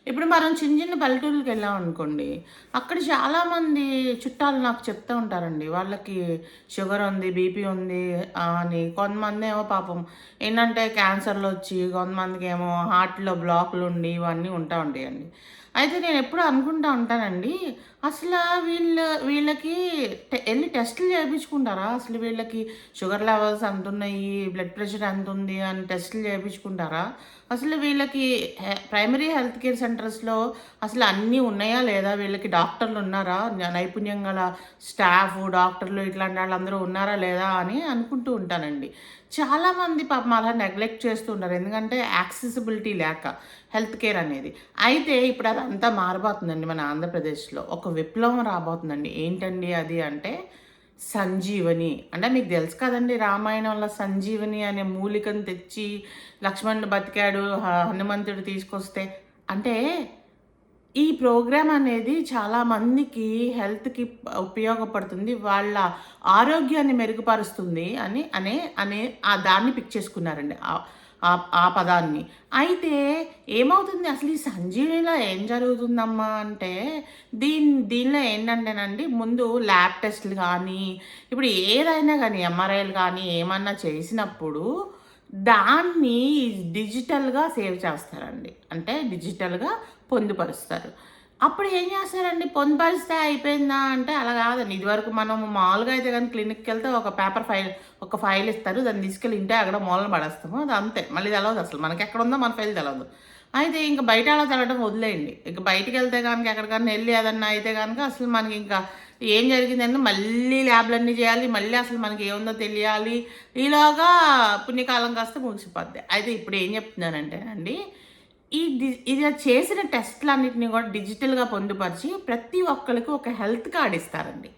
ఇప్పుడు మనం చిన్న చిన్న పల్లెటూర్లకి వెళ్ళామనుకోండి, అక్కడ చాలామంది చుట్టాలు నాకు చెప్తూ ఉంటారండి. వాళ్ళకి షుగర్ ఉంది, బీపీ ఉంది అని. కొంతమందేమో పాపం ఏంటంటే క్యాన్సర్‌లొచ్చి, కొంతమందికేమో హార్ట్‌లో బ్లాకులుండి ఇవన్నీ ఉంటా ఉంటాయండి. అయితే నేనెప్పుడూ అనుకుంటా ఉంటానండి, అసలా వీళ్ళకి ఎళ్లి టెస్టులు చేపించుకుంటారా? అసలు వీళ్ళకి షుగర్ లెవెల్స్ ఎంతున్నయి, బ్లడ్ ప్రెషర్ ఎంతుంది అని టెస్టులు చేపించుకుంటారా? అసలు వీళ్ళకి ప్రైమరీ హెల్త్ కేర్ సెంటర్స్‌లో అసలు అన్నీ ఉన్నాయా? లేదా? వీళ్ళకి డాక్టర్లున్నారా? నైపుణ్యం గల స్టాఫు, డాక్టర్లు ఇట్లాంటి వాళ్ళందరూ ఉన్నారా? లేదా? అని అనుకుంటూ ఉంటానండి. చాలామంది పాపం అలా నెగ్లెక్ట్ చేస్తూ ఉంటారు. ఎందుకంటే యాక్సెసిబిలిటీ లేక హెల్త్ కేర్ అనేది. అయితే ఇప్పుడు అదంతా మారబోతుందండి మన ఆంధ్రప్రదేశ్‌లో. ఒక విప్లవం రాబోతుందండి. ఏంటండి అది అంటే సంజీవని. అంటే మీకు తెలుసు కదండీ! రామాయణంలో సంజీవని అనే మూలికను తెచ్చి లక్ష్మణుడు బతికాడు. హనుమంతుడు తీసుకొస్తే అంటే ఈ ప్రోగ్రామ్ అనేది చాలా మందికి హెల్త్‌కి ఉపయోగపడుతుంది. వాళ్ళ ఆరోగ్యాన్ని మెరుగుపరుస్తుంది అని అనే అనే దాన్ని పిక్ చేసుకున్నారండి. ఆ పదాన్ని. అయితే ఏమవుతుంది అసలు ఈ సంజీవనిలో ఏం జరుగుతుందమ్మా అంటే దీనిలో ఏంటంటేనండి ముందు ల్యాబ్ టెస్ట్‌లు గానీ, ఇప్పుడు ఏదైనా గానీ ఎంఆర్ఐలు గానీ ఏమన్నా చేసినప్పుడు దాన్ని డిజిటల్‌గా సేవ్ చేస్తారండి. అంటే డిజిటల్‌గా పొందుపరుస్తారు. అప్పుడు ఏం చేస్తారండి, పొందుపరిస్తే అయిపోయిందా అంటే అలా కాదండి. ఇదివరకు మనం మామూలుగా అయితే గాని క్లినిక్‌కెళ్తే ఒక పేపర్ ఫైల్, ఒక ఫైల్ ఇస్తారు. దాన్ని తీసుకెళ్ళి ఇంటి అక్కడ మూలన పడేస్తాము. అది అంతే. మళ్ళీ తెలవదసలు. మనకెక్కడుందో మన ఫైల్ తెలవదు. అయితే ఇంక బయట అలా తెలవడం వదిలేయండి. ఇక బయటికెళ్తే గనుక ఎక్కడికన్నా ఎళ్లి ఏదన్నా అయితే గనుక అసలు మనకింకా ఏం జరిగిందంటే మళ్ళీ ల్యాబ్‌లన్నీ చేయాలి. మళ్ళీ అసలు మనకి ఏముందో తెలియాలి. ఈలోగా పుణ్యకాలం కాస్త ముగిసిపోద్ది. అయితే ఇప్పుడు ఏం చెప్తున్నానంటేనండి, ఇది చేసిన టెస్ట్‌లన్నిటిని కూడా డిజిటల్‌గా పొందుపరిచి ప్రతి ఒక్కళ్ళకి ఒక హెల్త్ కార్డ్ ఇస్తారండి.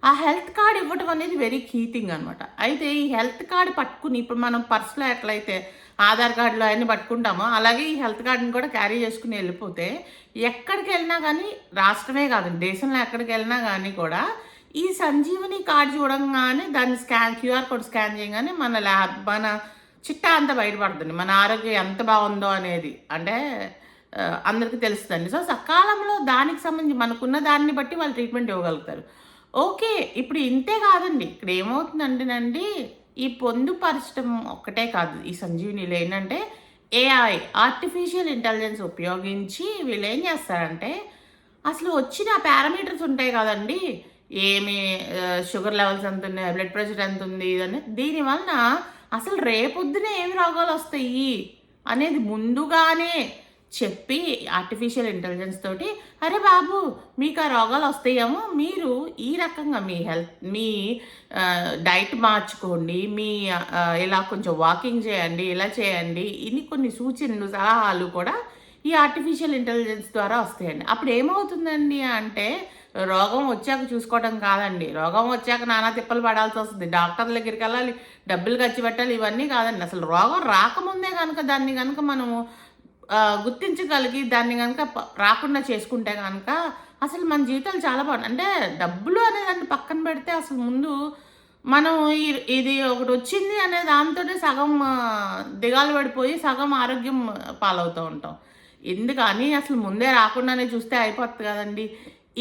ఆ హెల్త్ కార్డ్ ఇవ్వటం అనేది వెరీ కీ థింగ్ అనమాట. అయితే ఈ హెల్త్ కార్డ్ పట్టుకుని ఇప్పుడు మనం పర్స్‌లో ఎట్లయితే ఆధార్ కార్డ్‌లో అయన్నీ పట్టుకుంటామో, అలాగే ఈ హెల్త్ కార్డ్‌ని కూడా క్యారీ చేసుకొని ఎళ్ళిపోతే ఎక్కడికెళ్ళినా గానీ రాష్ట్రమే కాదండి, దేశంలో ఎక్కడికెళ్ళినా గానీ కూడా ఈ సంజీవని కార్డ్ చూడంగానే దాన్ని క్యూఆర్ కోడ్ స్కాన్ చేయంగానే మన చిట్టా అంతా బయటపడుతుంది. మన ఆరోగ్యం ఎంత బావుందో అనేది. అంటే అందరికి తెలుస్తదండి. సో, సకాలంలో దానికి సంబంధించి మనకున్న దాన్ని బట్టి వాళ్ళు ట్రీట్మెంట్ ఇవ్వగలుగుతారు. ఓకే. ఇప్పుడు ఇంతే కాదండి. ఇక్కడ ఏమవుతుందంటేనండి, ఈ పొందుపరచడం ఒక్కటే కాదు. ఈ సంజీవనిలో ఏంటంటే ఏఐ, ఆర్టిఫిషియల్ ఇంటెలిజెన్స్ ఉపయోగించి వీళ్ళేం చేస్తారంటే, అసలు వచ్చిన పారామీటర్స్ ఉంటాయి కదండీ! ఏమి షుగర్ లెవెల్స్ ఎంతున్నయి, బ్లడ్ ప్రెషర్ ఎంతుంది ఇదని దీని వలన అసలు రేపొద్దున ఏమి రోగాలొస్తాయి అనేది ముందుగానే చెప్పి ఆర్టిఫిషియల్ ఇంటెలిజెన్స్ తోటి, "అరే బాబు! మీకు ఆ రోగాలొస్తాయేమో, మీరు ఈ రకంగా మీ డైట్ మార్చుకోండి. ఇలా కొంచెం వాకింగ్ చేయండి, ఇలా చేయండి." ఇన్ని కొన్ని సూచనలు, సలహాలు కూడా ఈ ఆర్టిఫిషియల్ ఇంటెలిజెన్స్ ద్వారా వస్తాయండి. అప్పుడు ఏమవుతుందండి అంటే, రోగం వచ్చాక చూసుకోవడం కాదండి. రోగం వచ్చాక నానా తిప్పలు పడాల్సొస్తది. డాక్టర్ల దగ్గరికెళ్ళాలి, డబ్బులు ఖర్చు పెట్టాలి, ఇవన్నీ కాదండి. అసలు రోగం రాకముందే గనక దాన్ని గనక మనము గుర్తించగలిగి దాన్ని గనక రాకుండా చేసుకుంటే గనక అసలు మన జీవితాలు చాలా అంటే డబ్బులు అనేదాన్ని పక్కన పెడితే అసలు ముందు మనం ఇది ఒకటొచ్చింది అనే దాంతోనే సగం దిగాలు పడిపోయి సగం ఆరోగ్యం పాలవుతూ ఉంటాం. ఎందుకని అసలు ముందే రాకుండానే చూస్తే అయిపోద్ది కదండీ!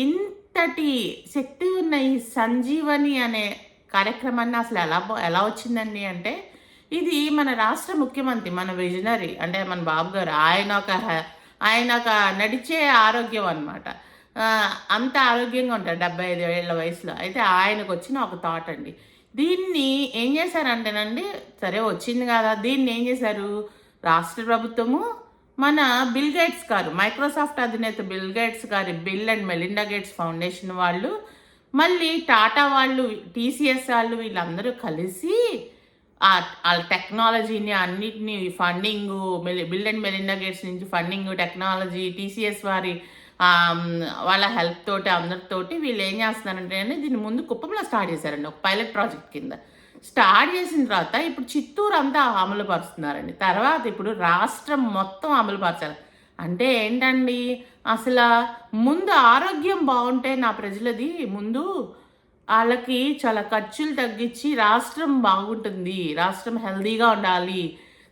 ఇంతటి శక్తి ఉన్న ఈ సంజీవని అనే కార్యక్రమాన్ని అసలు ఎలా వచ్చిందండి అంటే, ఇది మన రాష్ట్ర ముఖ్యమంత్రి, మన విజనరీ అంటే మన బాబు గారు. ఆయన ఒక నడిచే ఆరోగ్యం అనమాట. అంత ఆరోగ్యంగా ఉంటారు 75 ఏళ్ల వయసులో. అయితే ఆయనకొచ్చిన ఒక థాట్ అండి. దీన్ని ఏం చేశారంటేనండి, సరే వచ్చింది కదా! దీన్ని ఏం చేశారు, రాష్ట్ర ప్రభుత్వము మన బిల్ గేట్స్ గారు, మైక్రోసాఫ్ట్ అధినేత బిల్ గేట్స్ గారి bill and Melinda gates foundation వాళ్ళు, మళ్ళీ టాటా వాళ్ళు, టీసీఎస్ వాళ్ళు వీళ్ళందరూ కలిసి ఆళ్ళ టెక్నాలజీని అన్నిటిని funding bill and Melinda gates నుంచి ఫండింగు, టెక్నాలజీ, టీసీఎస్ వారి వాళ్ళ హెల్ప్ తోటి అందరితోటి వీళ్ళేం చేస్తున్నారంటే అండి, దీన్ని ముందు కుప్పంలో స్టార్ట్ చేశారండి. ఒక పైలట్ ప్రాజెక్ట్ కింద. స్టార్ట్ చేసిన తర్వాత ఇప్పుడు చిత్తూరు అంతా అమలు పరుస్తున్నారండి. తర్వాత ఇప్పుడు రాష్ట్రం మొత్తం అమలు పరచాలి. అంటే ఏంటండి, అసలా ముందు ఆరోగ్యం బావుంటే నా ప్రజలది ముందు ఆళ్ళకి చాలా ఖర్చులు తగ్గించి రాష్ట్రం బాగుంటుంది, రాష్ట్రం హెల్తీగా ఉండాలి,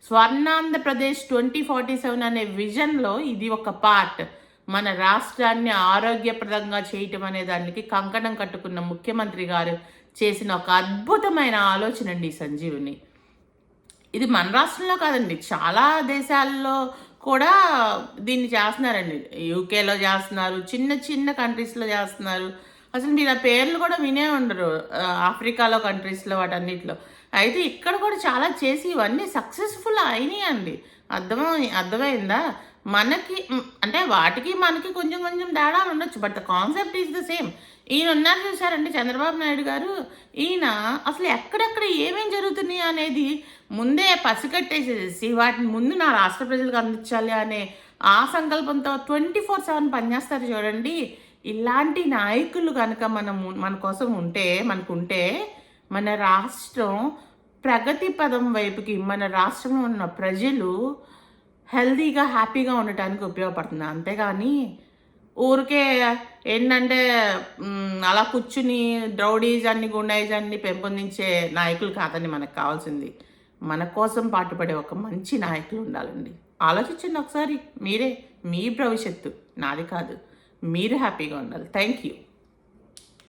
స్వర్ణాంధ్రప్రదేశ్ 2047 అనే విజన్‌లో ఇది ఒక పార్ట్. మన రాష్ట్రాన్ని ఆరోగ్యప్రదంగా చేయటం అనే దానికి కంకణం కట్టుకున్న ముఖ్యమంత్రి గారు చేసిన ఒక అద్భుతమైన ఆలోచనండి ఈ సంజీవని. ఇది మన రాష్ట్రంలో కాదండి. చాలా దేశాల్లో కూడా దీన్ని చేస్తున్నారండి. యూకేలో చేస్తున్నారు. చిన్న చిన్న కంట్రీస్‌లో చేస్తున్నారు. అసలు మీరు ఆ పేర్లు కూడా వినే ఉండరు. ఆఫ్రికాలో కంట్రీస్‌లో వాటన్నిటిలో. అయితే ఇక్కడ కూడా చాలా చేసి ఇవన్నీ సక్సెస్‌ఫుల్ అయినాయండి. అర్థమైందా? మనకి అంటే వాటికి మనకి కొంచెం కొంచెం తేడాలు ఉండొచ్చు. But the concept is the same. ఈయన ఉన్నారు చూసారండి చంద్రబాబు నాయుడు గారు. ఈయన అసలు ఎక్కడెక్కడ ఏమేం జరుగుతున్నాయి అనేది ముందే పసిగట్టేసేసి వాటిని ముందు నా రాష్ట్ర ప్రజలకు అందించాలి అనే ఆ సంకల్పంతో 24/7 పనిచేస్తారు చూడండి. ఇలాంటి నాయకులు కనుక మన కోసం మనకుంటే మన రాష్ట్రం ప్రగతి పదం వైపుకి మన రాష్ట్రంలో ఉన్న ప్రజలు హెల్తీగా హ్యాపీగా ఉండటానికి ఉపయోగపడుతుంది. అంతేగాని ఊరికే ఏంటంటే అలా కూర్చుని రౌడీజాన్ని గుండాయిజాన్ని పెంపొందించే నాయకులు కాదండి మనకు కావాల్సింది. మన కోసం పాటుపడే ఒక మంచి నాయకులు ఉండాలండి. ఆలోచించండి ఒకసారి మీరే. మీ భవిష్యత్తు నాది కాదు. మీరు హ్యాపీగా ఉండాలి. Thank you.